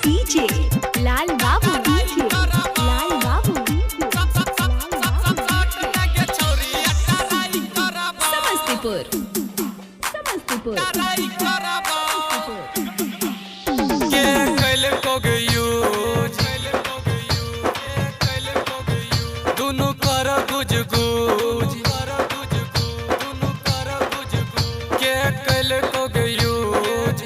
DJ लाल बाबू, DJ लाल बाबू, समस्तीपुर समस्तीपुर। दोनों कर गुज गुज के कल को यूज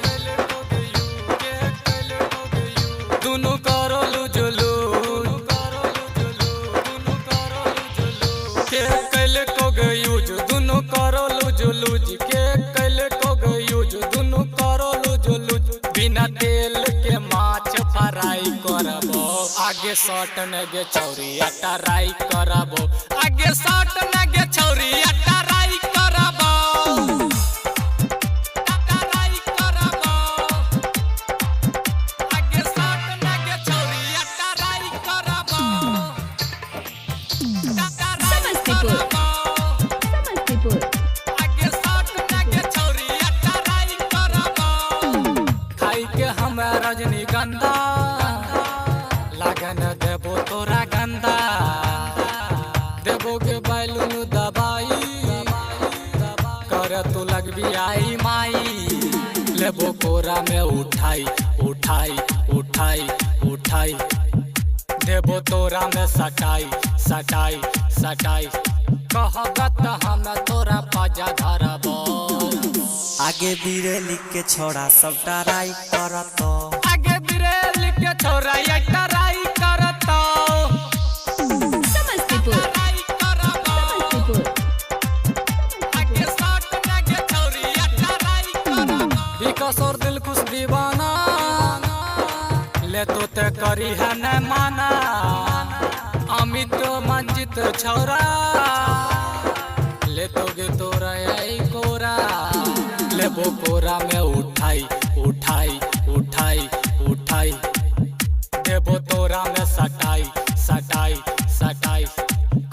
दोनों करो लूज लूज के कल को यूज दोनों करो लूज लूज के कल को यूज दोनों करो लूज लूज बिना तेल के माछ फ्राई करबो आगे शॉट नगे छौरी अटराई करबो आगे शॉट नगे छौरी अटराई करबो अटराई करबो आगे शॉट नगे छौरी अटराई करबो समस्तीपुर समस्तीपुर। आगे शॉट नगे छौरी अटराई करबो खाई के हम रजनीगंधा लगन देबो तोरा गंदा देबो के बैलून दबाई कर तू लगबी आई माई लेबो कोरा में उठाई उठाई उठाई उठाई देबो तोरा में सटाई सटाई सटाई कहबत हम तोरा पाजा धरबो आगे बिरे लिख के छोड़ा सब टराई करतो आगे बिरेल के छोरा ये टराई करतो समस्तीपुर टराई करबो समस्तीपुर। आगे शॉट नगे छौरी ये टराई करबो विकास और दिल खुश दीवाना ले तो ते करी है न माना अमित मंजित छौरा ले तो गे तोरा आई कोरा लेबो कोरा में उठाई उठाई उठाई उठाई देबो तोरा में सटाई सटाई सटाई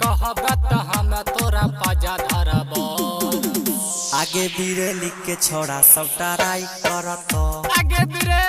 कहबत हम तोरा पाजा धरबो आगे बिरे लिख के छोड़ा सब टराई करतो आगे बिरे